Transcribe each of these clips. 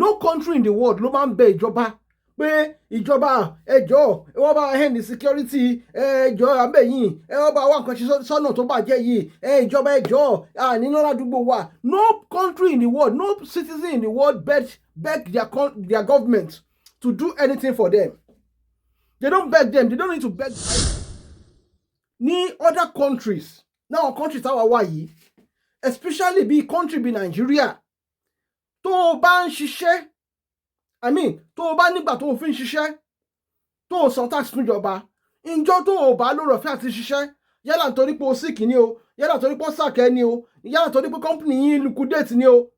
No country in the world ló máa ń bẹ ìjọba pé ìjọba ẹjọ́ ẹ wá bá hand security ẹjọ́ abẹ́yìn ẹ wá bá wá nǹkan ṣe sọ́nà tó bàjẹ́ yìí ìjọba ẹjọ́ nínú ládùúgbò wa. No country in the world, no citizen in the world beg their government to do anything for them. They don't beg them. They don't need to beg. Ní other countries, now countries táwa wà yìí, especially bí country bí Nigeria, tó o bá ń ṣiṣẹ́, I mean, tó o bá nígbà tó o fi ń ṣiṣẹ́, tó o san tax fún ìjọba, ǹjọ́ tó o bá lórí ọ̀fẹ́ àti ṣiṣẹ́, yálà nítorí pé o sick ni o, yálà nítorí pé o sàkẹ́ ni o, yálà nítorí pé company yín liquidate ni o,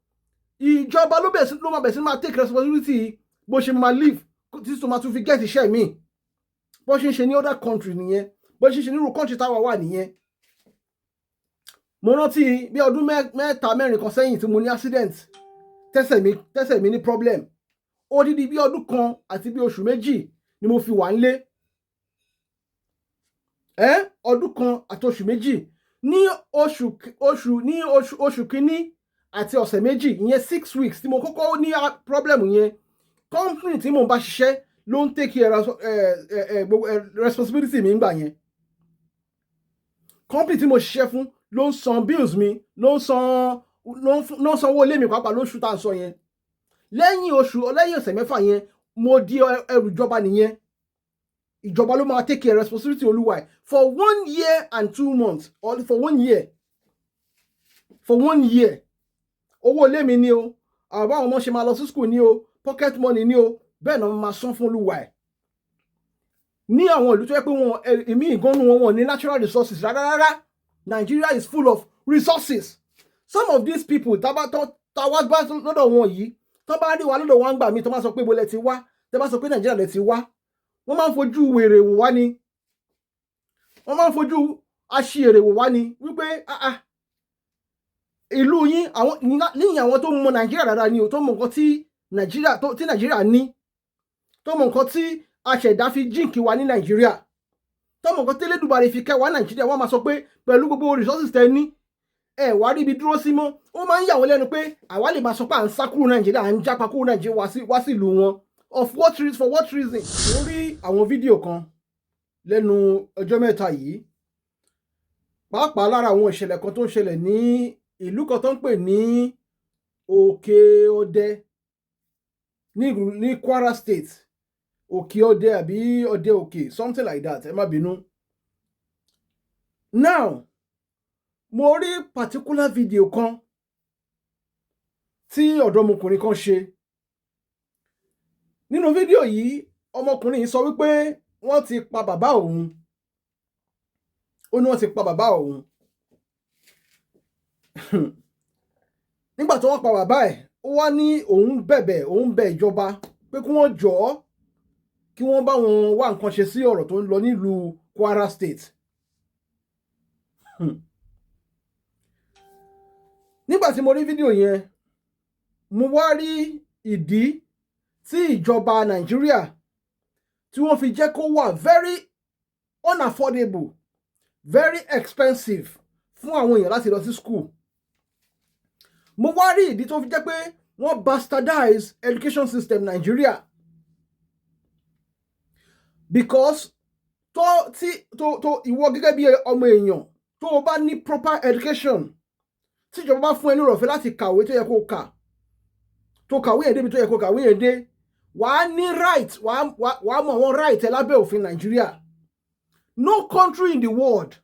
ìjọba ló máa bẹ̀rẹ̀ sí máa take responsibility bó ṣe máa live tí tó máa tún fi get iṣẹ́ mi. Bó ṣe ń ṣe ní other country nìyẹn, bó ṣe ń ṣe ní irú country táwa wà nìyẹn. Mo rántí bí ọdún mẹ́ta mẹ́rin kan sẹ́yìn tí mo ní accident tẹ́sẹ̀ mi ní problem. Odidi bí ọdún kan àti bí oṣù méjì ni mo fi wà nílé. Ọdún kan àti oṣù méjì ní oṣù kìíní àti ọ̀sẹ̀ méjì, ìyẹn 6 weeks tí mo kọ́kọ́ ní problem yẹn. Company tí mo bá ṣiṣẹ́ ló ń take care responsibility mi ńgbà yẹn. Company tí mo ṣiṣẹ́ fún ló ń san bills mi, ló ń sanwó ilé mi pàápàá lóṣù tá à ń sọ yẹn. Lẹ́yìn ọ̀sẹ̀ mẹ́fà yẹn, mo di ẹrù ìjọba nìyẹn. Ìjọba ló máa take care responsibility olúwa ẹ̀ for 1 year and 2 months or for 1 year. For 1 year. Owó ilé mi ni o, àwọn ọmọ ṣe máa lọ sí school ni o, pocket money ni o, bẹ́ẹ̀ náà máa san fún olúwa ẹ̀. Ní àwọn ìlú tó yẹ pé èmi ìgànnù wọn ní natural resources rárá. Nigeria is full of resources. Some of these people táwa bá lọ́dọ̀ wọn yìí, tó bá rí wa lọ́dọ̀ wọn gbà mí tó máa sọ pé ibo lẹ ti wá, tó bá sọ pé Nigeria lẹ ti wá, wọ́n máa ń fojú wèrè wò wá ni. Wọ́n máa ń fojú aṣièrè wò wá ni wípé ìlú yín níyìn àwọn tó mọ Nigeria dáadáa ni o, tó mọ nǹkan tí Nigeria ní, tó mọ nǹkan tí aṣẹ̀dá fi jíǹkì wa ní Nigeria, tó mọ nǹkan tí Elédùmarè fi kẹ́ wa Nigeria. Wọ́n máa sọ pé pẹ̀lú gbogbo resources tẹ́ ní wá rí ibi dúró sí mọ́. Ó máa ń yà wọ́n lẹ́nu pé àwa lè máa sọ pé à ń sá kúrò Nigeria, à ń jápa kúrò Nigeria wá sí ìlú wọn. For what reason? Mo rí àwọn fídíò kan lẹ́nu ọjọ́ mẹ́ta yìí, pàápàá lára àwọn ìṣẹ̀lẹ̀ kan tó ń ṣẹlẹ̀ ní ìlú kan tó ń pè ní Oke Ode ní Kwara State. Oke Ode àbí Ode Oke, something like that, ẹ má bínú. Now, mo rí particular video kan tí ọ̀dọ́mọkùnrin kan ṣe. Nínú fídíò yìí, ọmọkùnrin yìí sọ wípé wọ́n ti pa bàbá òun. Ó ní wọ́n ti pa bàbá òun. Nígbà tí wọ́n pa bàbá ẹ̀, ó wá ní òun bẹ ìjọba pé kí wọ́n jọ̀ọ́ kí wọ́n bá wọn wá nǹkan ṣe sí ọ̀rọ̀ tó ń lọ nílùú Kwara State. Nígbà tí mo rí fídíò yẹn, mo wá rí ìdí tí ìjọba Nigeria tí wọ́n fi jẹ́ kó wà very unaffordable, very expensive fún àwọn èèyàn láti lọ sí school. Mo wá rí ìdí tó fi jẹ́ pé wọ́n bastardize education system Nigeria. Because ìwọ gẹ́gẹ́ bí ọmọ èèyàn tó o bá ní proper education, tí ìjọba bá fún ẹ ní ọ̀fẹ́ láti kàwé tó yẹ kó kà, tó kàwé yẹn débi tó yẹ kó kàwé yẹn dé, wàá ní right, wàá mọ àwọn right ẹ lábẹ́ òfin Nigeria. No country in the world,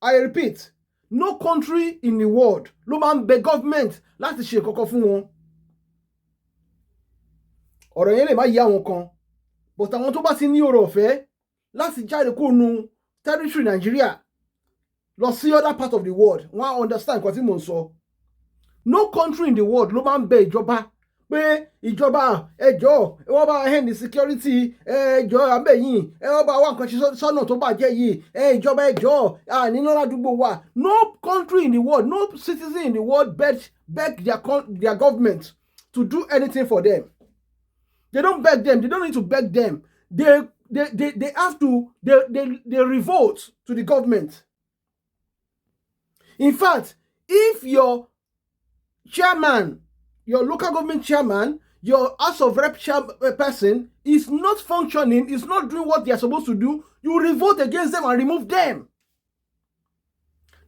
I repeat, no country in the world ló máa ń bẹ government láti ṣe kankan fún wọn. Ọ̀rọ̀ yẹn lè má yé àwọn kan, but àwọn tó bá ti ní ọ̀rọ̀ ọ̀fẹ́ láti jáde kúrò nínú territory Nigeria lọ sí other part of the world, wọ́n á understand nǹkan tí mò ń sọ. No country in the world ló máa ń bẹ ìjọba pé ìjọba ẹjọ́ ẹ wá bá hand security ẹjọ́ abẹ́yìn ẹ wá bá wá nǹkan ṣe sọ́nà tó bàjẹ́ yìí ìjọba ẹjọ́ nínú ládùúgbò wa. No country in the world, no citizen in the world beg their government to do anything for them. They don't beg them. They don't need to beg them. They revolt to the government. In fact, if your chairman, your local government chairman, your House of Rep person is not functioning, is not doing what they are supposed to do, you revolt against them and remove them.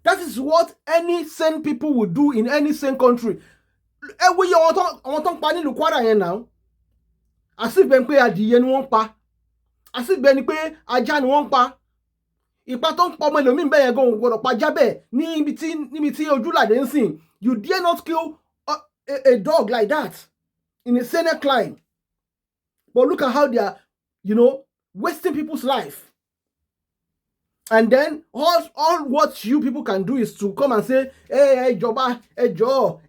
That is what any sane people would do in any sane country. Every year, I want pa Nilu Kwara yẹn now. As if bẹ́ẹ̀ pé adìyẹ ni wọ́n pa. As if bẹ́ẹ̀ ni pé ajá ni wọ́n pa. Ìpa tó ń pa ọmọ ẹlòmíì bẹ́ẹ̀ yẹn gan gbọ́dọ̀ pa ajá bẹ́ẹ̀ níbi tí ojúlàdé ń sìn. You dare not kill a dog like that in a sane climb. But look at how they are, wasting people's life. And then all what you people can do is to come and say, hey, Joba, hey, Joe,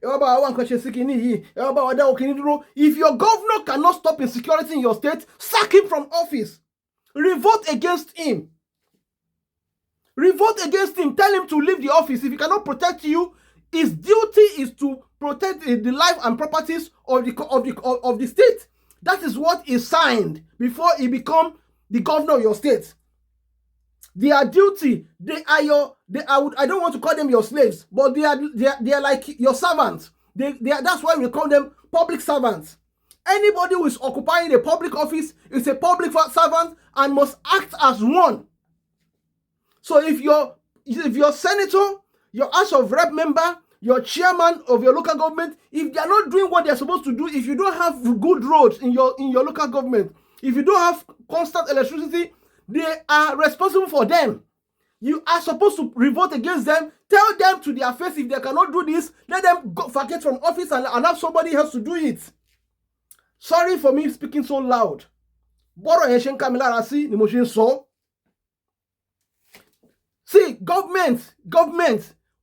if your governor cannot stop insecurity in your state, sack him from office. Revolt against him. Revolt against him. Tell him to leave the office. If he cannot protect you, his duty is to protect the life and properties of the state. That is what is signed before he become the governor of your state. Their duty, I don't want to call them your slaves, but they are like your servants. That's why we call them public servants. Anybody who is occupying a public office is a public servant and must act as one. So if your senator, your House of Rep member, your chairman of your local government, if they are not doing what they are supposed to do, if you don't have good roads in your local government, if you don't have constant electricity, they are responsible for them. You are supposed to revolt against them. Tell them to their face if they cannot do this, let them vacate from office and have somebody else to do it. Sorry for me speaking so loud. Bọ́rọ̀ yẹn ṣe ń ká mi lára sí ni mo ṣe ń sọ. See, government,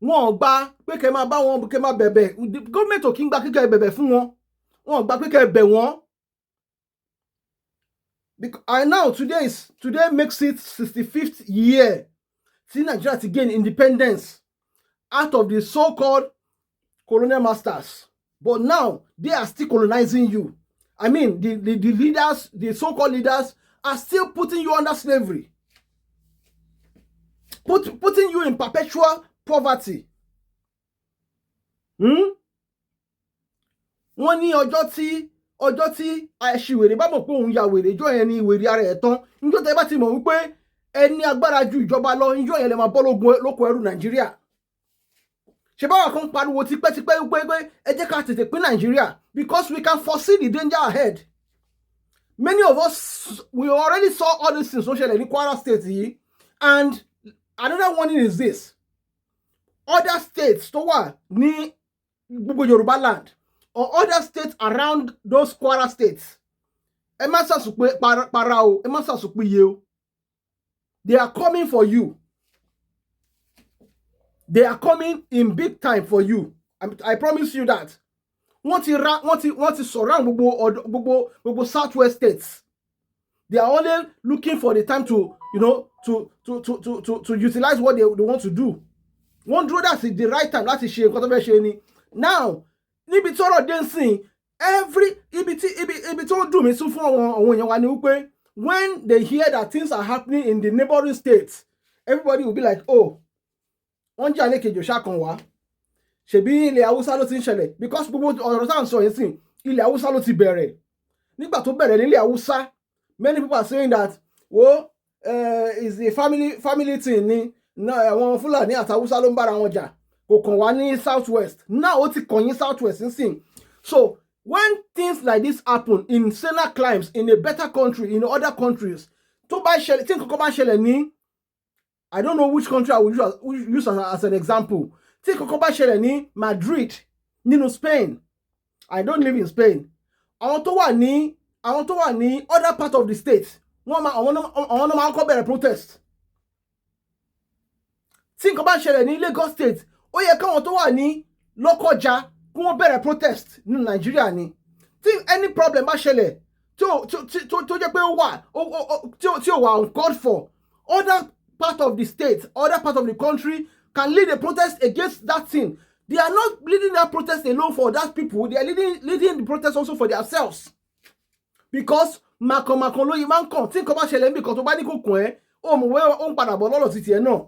wọn gba pé kẹ́ máa bá wọn kẹ́ máa bẹ̀bẹ̀. Government ò kí ń gba kíkẹ́ bẹ̀bẹ̀ fún wọn. Wọn gba pé kẹ́ bẹ̀ wọ́n. And now today makes it 65th year since Nigeria to gain independence out of the so-called colonial masters. But now they are still colonizing you. I mean, the leaders, the so-called leaders, are still putting you under slavery. Putting you in perpetual poverty. Wọ́n ní ọjọ́ tí àìṣìwèrè bá mọ̀ pé òun ya wèrè ìjọ yẹn ni wèrè ara ẹ̀ tán. Níjọ́ tẹ́ bá ti mọ̀ wípé ẹni agbára ju ìjọba lọ, ìjọ yẹn lè máa bọ́ lóko ẹrú Nàìjíríà. Ṣé báwa kan pariwo tipẹ́tipẹ́ wípé ẹ jẹ́ ká tètè pín Nàìjíríà because we can foresee the danger ahead. Many of us, we already saw all these things ṣẹlẹ̀ ní Kwara State yìí. And another warning is this. Other states tó wà ní gbogbo Yorùbá land or other states around those Kwara states, ẹ má ṣàṣùpé para o, ẹ má ṣàṣùpé iye o. They are coming for you. They are coming in big time for you. I promise you that. Wọ́n ti surround gbogbo southwest states. They are only looking for the time to utilize what they want to do. Wọ́n dúró that's the right time láti ṣe nǹkan tó fẹ́ ṣe ni. Now, níbi tí ọ̀rọ̀ dé ń sìn, ibi tí ó dùn mí sún fún àwọn èèyàn wa ni wípé when they hear that things are happening in the neighboring states, everybody will be like, oh, wọ́n jà ní kejì òṣà kan wá. Ṣebí ilẹ̀ Haúsá ló ti ń ṣẹlẹ̀ because gbogbo ọ̀rọ̀ tá à ń sọ yẹn sìn, ilẹ̀ Haúsá ló ti bẹ̀rẹ̀. Nígbà tó bẹ̀rẹ̀ nílẹ̀ Haúsá, many people are saying that, is the family thing ni àwọn Fúlàní àti Haúsá ló ń bára wọn jà. Kò kàn wá ní southwest. Now ó ti kàn yín southwest nsìn. So when things like this happen in saner climes in a better country, in other countries, tó bá ṣẹlẹ̀, tí nǹkan bá ṣẹlẹ̀ ní, I don't know which country I will use as an example. Tí nǹkan bá ṣẹlẹ̀ ní Madrid, nínú Spain. I don't live in Spain. Àwọn tó wà ní other part of the state, àwọn náà máa kọ́ bẹ̀rẹ̀ protest. Tí nǹkan bá ṣẹlẹ̀ ní Lagos state, ó yẹ káwọn tó wà ní Lọ́kọ́jà kí wọ́n bẹ̀rẹ̀ protest ní Nàìjíríà ni. Tí any problem bá ṣẹlẹ̀ tó jẹ́ pé ó wà tí ó wà uncalled for, other part of the state, other part of the country can lead a protest against that thing. They are not leading that protest alone for that people. They are leading the protest also for themselves. Because màkàn lóyìn máa ń kàn tí nǹkan bá ṣẹlẹ̀ níbi kan tó bá ní kò kàn ẹ́, ó mọ̀ wẹ́ ó ń padà bọ̀ lọ́rọ̀ títí ẹ̀ náà.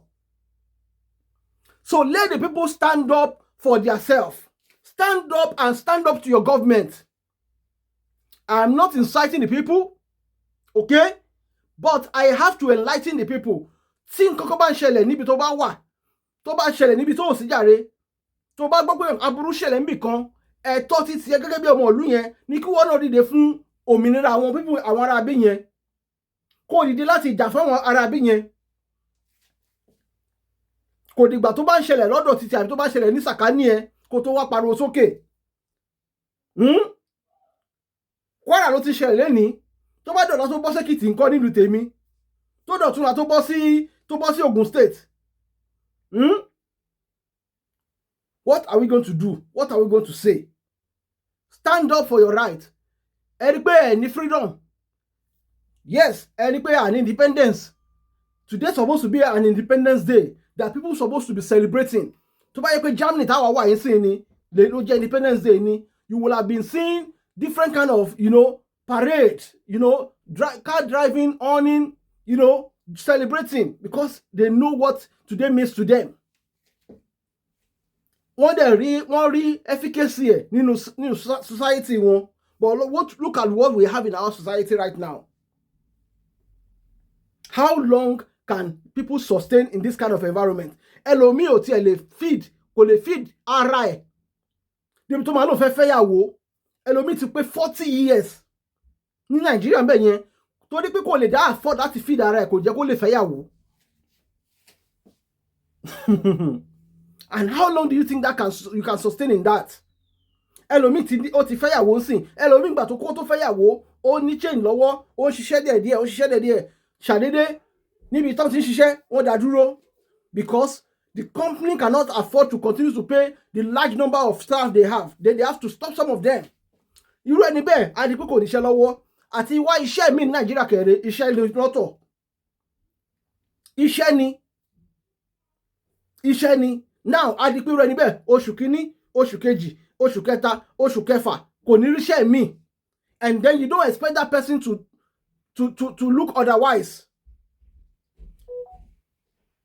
So let the people stand up for themselves. Stand up and stand up to your government. I'm not inciting the people, okay? But I have to enlighten the people. Tí nǹkan kan bá ń ṣẹlẹ̀ níbi tó bá wà, tó bá ṣẹlẹ̀ níbi tó ò sí jàre, tó bá gbọ́ pé aburú ṣẹlẹ̀ níbì kan, ẹ̀tọ́ ti tiẹ̀ gẹ́gẹ́ bí ọmọ ìlú yẹn ní kí wọ́n náà dìde fún òmìnira àwọn people àwọn ará bí yẹn. Kó dìde láti jà fún àwọn ará bí yẹn. Kò dìgbà tó bá ń ṣẹlẹ̀ lọ́dọ̀ títí àbí tó bá ṣẹlẹ̀ ní sàkání ẹ kó tó wá pariwo sókè. Kwara ló ti ṣẹlẹ̀ lẹ́ni tó bá dọ̀la tó bọ́ sẹ́kìtì ńkọ́ nílùú tèmi tó dọ̀túnla tó bọ́ sí Ogun State. What are we going to do? What are we going to say? Stand up for your right. Ẹ rí pé ẹ ní freedom. Yes, ẹ rí pé an independence. Today supposed to be an Independence Day that people supposed to be celebrating. Tó bá yẹ pé Germany táwa wà yín sí ni ló jẹ́ Independence Day ni, you will have been seeing different kind of, parade, car driving, awning, celebrating because they know what today means to them. Wọ́n rí efficacy ẹ̀ nínú society wọn. But look at what we have in our society right now. How long can people sustain in this kind of environment? Ẹlòmíì ò tiẹ̀ kò lè feed ara ẹ̀. Débi tó máa lò fẹ́ fẹ́yàwó. Ẹlòmíì ti pé 40 years ní Nàìjíríà ń bẹ̀ yẹn. Torí pé kò lè dá afford láti feed ara ẹ̀ kò jẹ́ kó lè fẹ́yàwó. And how long do you think you can sustain in that? Ẹlòmíì ó ti fẹ́yàwó sìn. Ẹlòmíì gbà tó kó tó fẹ́yàwó, ó ní chain lọ́wọ́, ó ṣiṣẹ́ díẹ̀díẹ̀, ṣàdédé níbi tán ti ń ṣiṣẹ́, wọ́n dá dúró because the company cannot afford to continue to pay the large number of staff they have. Then they have to stop some of them. Irú ẹni bẹ́ẹ̀ á di pé kò níṣẹ́ lọ́wọ́ àti wá iṣẹ́ mi ní Nàìjíríà kẹrẹ iṣẹ́ lọ́tọ̀. Iṣẹ́ ni. Now á di pé irú ẹni bẹ́ẹ̀ oṣù kìíní, oṣù kejì, oṣù kẹta, oṣù kẹfà kò ní ríṣẹ́ mi. And then you don't expect that person to look otherwise.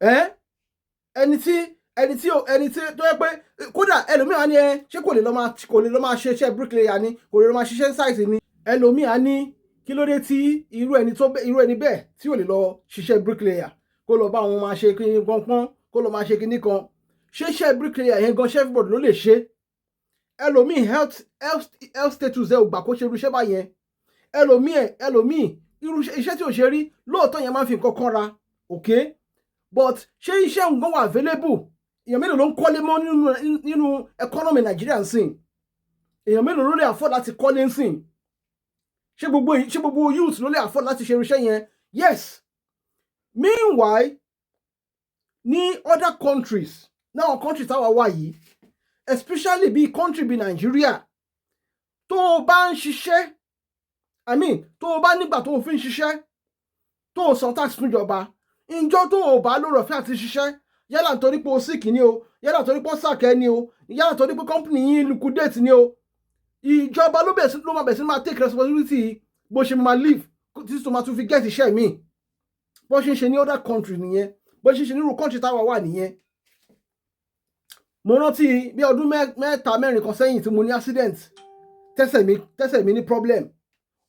Ẹni tí tó yẹ pé kódà ẹlòmíà ní ṣé kò lè lọ máa ṣe iṣẹ́ bricklayer ni, kò lè lọ máa ṣiṣẹ́ site ni. Ẹlòmíà ní kí ló dé tí irú ẹni bẹ́ẹ̀ tí ò lè lọ ṣiṣẹ́ bricklayer kó lọ bá wọn máa ṣe kíní pọ́npọ́n kó lọ máa ṣe kíní kan. Ṣé iṣẹ́ bricklayer yẹn gan chef board ló lè ṣe? Ẹlòmíì health status ẹ ò gbà kó ṣe irú iṣẹ́ báyẹn. Ẹlòmíì irú iṣẹ́ tí ò ṣe rí lóòótọ́ yẹn máa ń fi nǹkan kan ra, okay? But ṣé iṣẹ́ nǹkan wà available? Èèyàn mélòó ló ń kọ́lé mọ́ nínú economy Nigeria ń sìn? Èèyàn mélòó ló lè afford láti kọ́lé ń sìn? Ṣé gbogbo youth ló lè afford láti ṣe irú iṣẹ́ yẹn? Yes. Meanwhile, ní other countries, náà countries táwa wà yìí, especially bí country bí Nigeria, tó o bá ń ṣiṣẹ́, tó o bá nígbà tó o fi ń ṣiṣẹ́, tó o san tax fún ìjọba, ìjọ tó o bá lórọ̀ fẹ́ àti ṣiṣẹ́, yálà nítorí pé o sick ni o, yálà nítorí pé o sack ẹ ni o, yálà nítorí pé company yín liquidate ni o, ìjọba ló máa bẹ̀rẹ̀ sí máa take responsibility bó ṣe máa live títí tó máa tún fi get iṣẹ́ mi. Bó ṣe ń ṣe ní other country nìyẹn, bó ṣe ń ṣe nírú country táwa wà nìyẹn. Mo rántí bí ọdún mẹ́ta mẹ́rin kan sẹ́yìn tí mo ní accident tẹ́sẹ̀ mi ní problem.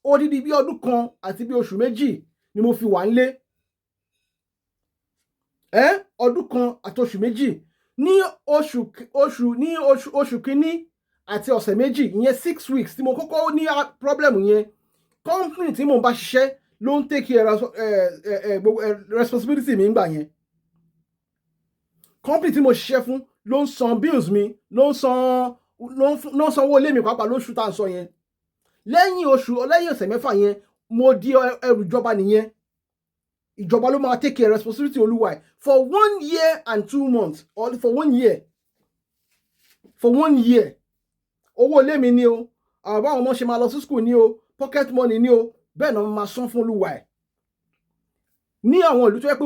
Odidi bí ọdún kan àti bí oṣù méjì ni mo fi wà nílé. Ọdún kan àti oṣù méjì ní oṣù kìíní àti ọ̀sẹ̀ méjì, ìyẹn 6 weeks tí mo kọ́kọ́ ní problem yẹn. Company tí mo bá ṣiṣẹ́ ló ń take care responsibility mi ńgbà yẹn. Company tí mo ṣiṣẹ́ fún ló ń san bills mi, ló ń san owó ilé mi pàápàá lóṣù tá à ń sọ yẹn. Lẹ́yìn ọ̀sẹ̀ mẹ́fà yẹn mo di ẹrù ìjọba nìyẹn. Ìjọba ló máa take care responsibility olúwa ẹ̀ for 1 year and 2 months or for 1 year. Owó ilé mi ni o, àwọn báwọn ọmọ ṣe máa lọ sí school ni o, pocket money ni o, bẹ́ẹ̀ náà máa san fún olúwa ẹ̀. Ní àwọn ìlú tó yẹ pé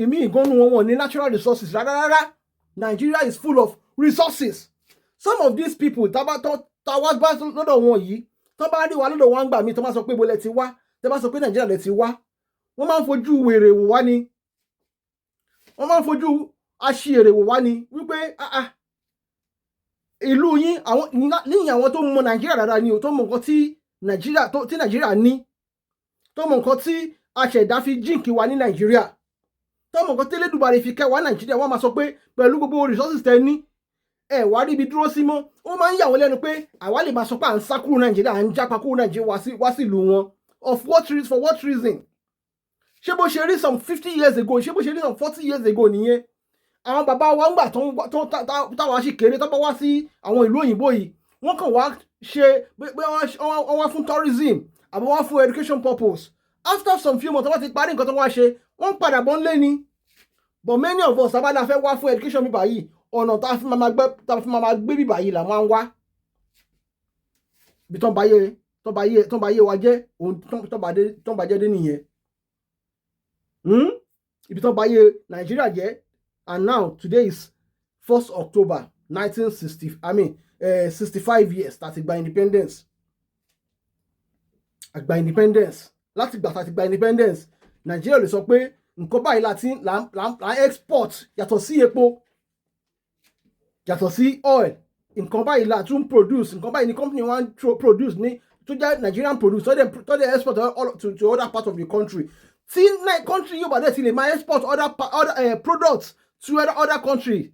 èmi ìgànnù wọn ní natural resources rárá. Nigeria is full of resources. Some of these people tá bá lọ́dọ̀ wọn yìí, tó bá rí wa lọ́dọ̀ wọn gbà mí tó máa sọ pé ibo lẹ ti wá, tó bá sọ pé Nigeria lẹ ti wá, wọ́n máa ń fojú wèrè wò wá ni. Wọ́n máa ń fojú aṣièrè wò wá ni wípé ìlú yín níyìn àwọn tó mọ Nigeria dáadáa ni o, tó mọ nǹkan tí tí Nàìjíríà ní, tó mọ nǹkan tí aṣẹ̀dá fi jíǹkì wa ní Nàìjíríà, tó mọ nǹkan tí Elédùmarè fi kẹ́ wa Nàìjíríà, wọ́n máa sọ pé pẹ̀lú gbogbo resources tẹ́ ní ẹ wá rí ibi dúró sí mọ́. Ó máa ń yà wọ́n lẹ́nu pé àwa lè máa sọ pé à ń sá kúrò Nàìjíríà, à ń jápa kúrò Nàìjíríà wá sí ìlú wọn. For what reason? Ṣé bó ṣe rí some 50 years ago, ṣé bó ṣe rí some 40 years ago nìyẹn? Àwọn bàbá wa ń gbà táwa sì kéré tó bá wá sí àwọn ìlú òyìnbó yìí, wọ́n kàn wá ṣe pé wọ́n wá fún tourism àbí wọ́n wá fún education purpose. After some few months wọ́n ti parí nǹkan tó wá ṣe, wọ́n padà bọ́ nílé ni. But many of us abala fẹ́ wá fún education bíbá yìí, ọ̀nà tá a fi máa gbé bíbá yìí là máa ń wá. Bí tán bá yé wa jẹ́, ohun tán bá jẹ́ dé nìyẹn. Ibi tán bá yé Nàìjíríà jẹ́. And now today is 1st October 65 years láti gba independence. Àgbà independence. Láti gbà láti gba independence, Nàìjíríà lè sọ pé nǹkan báyìí là export yàtọ̀ sí epo, yàtọ̀ sí oil. Nǹkan báyìí là tún produce, nǹkan báyìí ni company wan produce ní tó jẹ́ Nigerian produce tó dẹ̀ export to other part of the country. Tí country yóò bá dẹ̀ ti lè máa export other products to other country,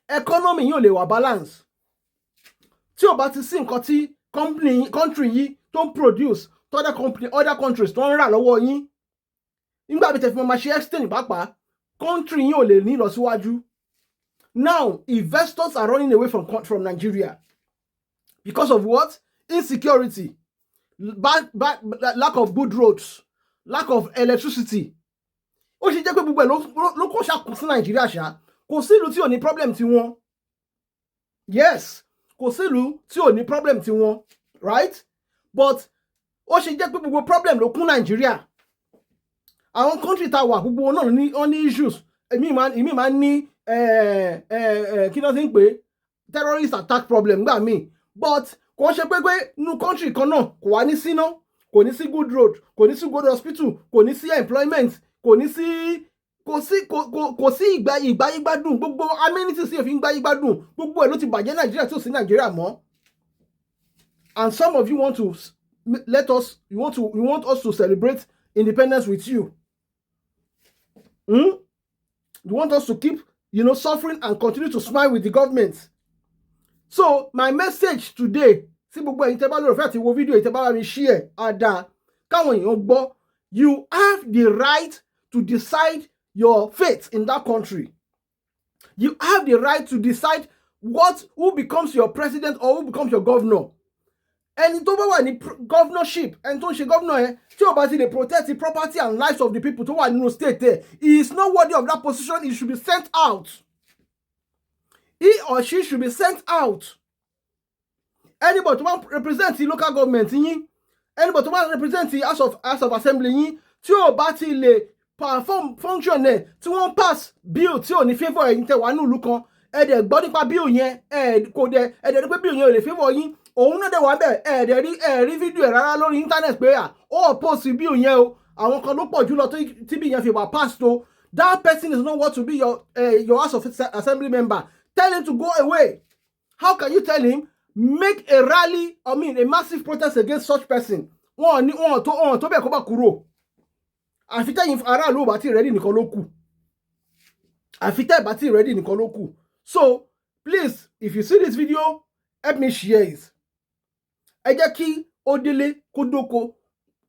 economy yóò lè wà balance. Tí ò bá ti sí nǹkan tí country yìí tó ń produce to other countries tó ń rà lọ́wọ́ yín, nígbà bí tẹ́ fi máa ṣe exchange pàápàá, country yìí ò lè ní ìlọsíwájú. Now investors are running away from Nigeria because of what? Insecurity, lack of good roads, lack of electricity. Ó ṣe jẹ́ pé gbogbo ẹ̀ ló kọ́ ṣàkóso sí Nàìjíríà ṣá. Kò sí ìlú tí ò ní problem tiwọn. Yes, kò sí ìlú tí ò ní problem tiwọn, right? But ó ṣe jẹ́ pé gbogbo problem ló kún Nàìjíríà. Àwọn country tá wà gbogbo náà ní issues. Èmi máa ń ní kí ló ti ń pè terrorist attack problem gbà mí. But kò ṣe pé nínú country kan náà kò wá ní síná, kò ní sí good road, kò ní sí good hospital, kò ní sí employment, kò sí ìgbáyégbádùn, gbogbo amenities tí èfi ń gbáyégbádùn, gbogbo ẹ̀ ló ti bàjẹ́ Nàìjíríà tí ò sí Nàìjíríà mọ́. And some of you want us to celebrate independence with you. You want us to keep, suffering and continue to smile with the government. So my message today, sí gbogbo ẹ̀yin tẹ́ bá lórí ọ̀fẹ́ àti wo fídíò yìí tẹ́ bá mi share àdá káwọn èèyàn gbọ́, you have the right to decide your fate in that country. You have the right to decide who becomes your president or who becomes your governor. Ẹni tó bá wà ní governorship, ẹni tó ń ṣe governor ẹ, tí ó bá ti lè protect the property and lives of the people tó wà nínú state ẹ, he is not worthy of that position. He should be sent out. He or she should be sent out. Anybody tó bá represent the local government yín, anybody tó bá represent the House of Assembly yín, tí ó bá ti lè perform function ẹ̀, tí wọ́n pass bill tí ò ní favour ẹ̀yin tẹ́ wà ní ìlú kan, ẹ dẹ̀ gbọ́ nípa bill yẹn, ẹ dẹ̀ rí pé bill yẹn ò lè favour yín, òun náà dẹ̀ wà bẹ́ẹ̀, ẹ rí fídíò ẹ̀ rárá lórí internet pé ó oppose bill yẹn o, àwọn kan ló pọ̀ jùlọ tí bill yẹn fi wà passed o. That person is not what to be your House of Assembly member. Tell him to go away. How can you tell him make a rally, a massive protest against such person? Wọ́n tó bẹ́ẹ̀ kó bá kúrò. Àfi tẹ́yin aráàlú bá ti ready nìkan ló kù. Àfi tẹ́ bá ti ready nìkan ló kù. So please, if you see this video, help me share it. Ẹ jẹ́ kí ó délé kó dóko.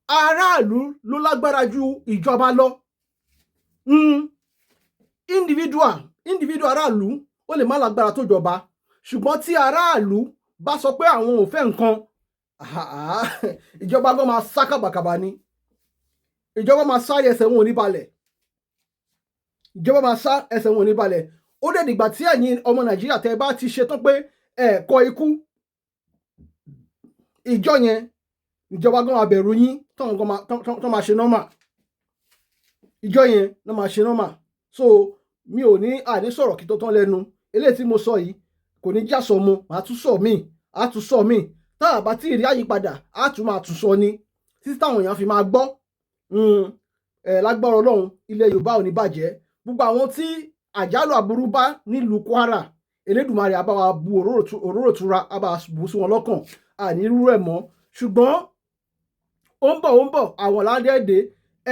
Aráàlú ló lágbára ju ìjọba lọ. Individual aráàlú ó lè má lágbára tó jọba. Ṣùgbọ́n tí aráàlú bá sọ pé àwọn ò fẹ́ nǹkan, ìjọba gan máa sá kàbàkàbà ni. Ìjọba máa sá ẹsẹ̀ wọn ò ní balẹ̀. Ìjọba máa sá ẹsẹ̀ wọn ò ní balẹ̀. Ó dẹ̀ dìgbà tí ẹ̀yin ọmọ Nàìjíríà tẹ́ bá ti ṣetán pé ẹ kọ ikú, ìjọ yẹn ìjọba gan máa bẹ̀rù yín tó máa ṣe normal. Ìjọ yẹn ló máa ṣe normal. So mi ò ní àní sọ̀rọ̀ kí tó tán lẹ́nu. Eléyìí tí mo sọ yìí kò ní já sọ mo, màá tún sọ mí, á tún sọ mí. Tá a bá tí ì rí àyípadà, á tún máa tún sọ ni. Títí táwọn èèyàn fi máa gbọ́. Lágbára Ọlọ́run, ilẹ̀ Yorùbá ò ní bàjẹ́. Gbogbo àwọn tí àjálù aburú bá nílùú Kwara, Elédùmarè á bá wa bu òróró tura, á bá wa bù sí wọn lọ́kàn. Àní rú ẹ̀ mọ́. Ṣùgbọ́n ó ń bọ̀ àwọn ládẹ́ẹ̀dẹ́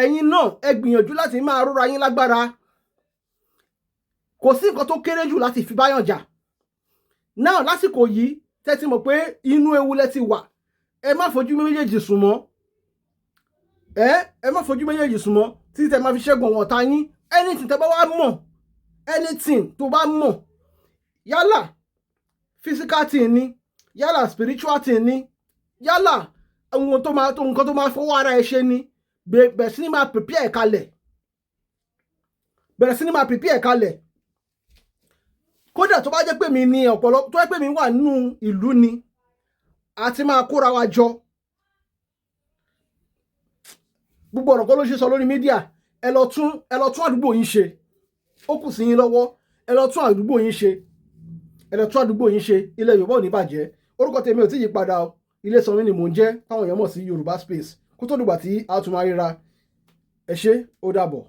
ẹ̀yin náà ẹ gbìyànjú láti máa rọra yín lágbára. Kò sí nǹkan tó kéré jù láti fi báyàn jà. Náà lásìkò yìí tẹ́tí mọ̀ pé inú ewu lẹ ti wà, ẹ má fojú méjèèjì sùn mọ́. Ẹ má fojú méjèèjì sùn mọ́ títí tẹ máa fi ṣẹ́gun àwọn ọ̀tá yín. Anything tẹ bá wá mọ̀, anything tó bá mọ̀, yálà physical thing ni, yálà spiritual thing ni, yálà nǹkan tó máa fọwọ́ ara ẹ ṣe ni, bẹ̀rẹ̀ sí ni máa prepare ẹ̀ kalẹ̀. Bẹ̀rẹ̀ sí ni máa prepare ẹ̀ kalẹ̀. Kódà tó bá jẹ́ pé mi ní ọ̀pọ̀lọpọ̀, tó jẹ́ pé mi wà nínú ìlú ni, àti máa kóra wa jọ. Gbogbo ọ̀rọ̀ kan ló ṣe sọ lórí mídíà. Ẹ lọ tún àdúgbò yín ṣe. Ó kù sí yín lọ́wọ́. Ẹ lọ tún àdúgbò yín ṣe. Ẹ lọ tún àdúgbò yín ṣe. Ilẹ̀ Yorùbá ò ní bàjẹ́. Orúkọ tèmi ò tí yí padà o. Ilé Sanmi ni mò ń jẹ́, táwọn èèyàn mọ̀ sí Yorùbá Space. Kó tó dìgbà tí a tún máa ríra. Ẹ ṣé, ó dàbọ̀.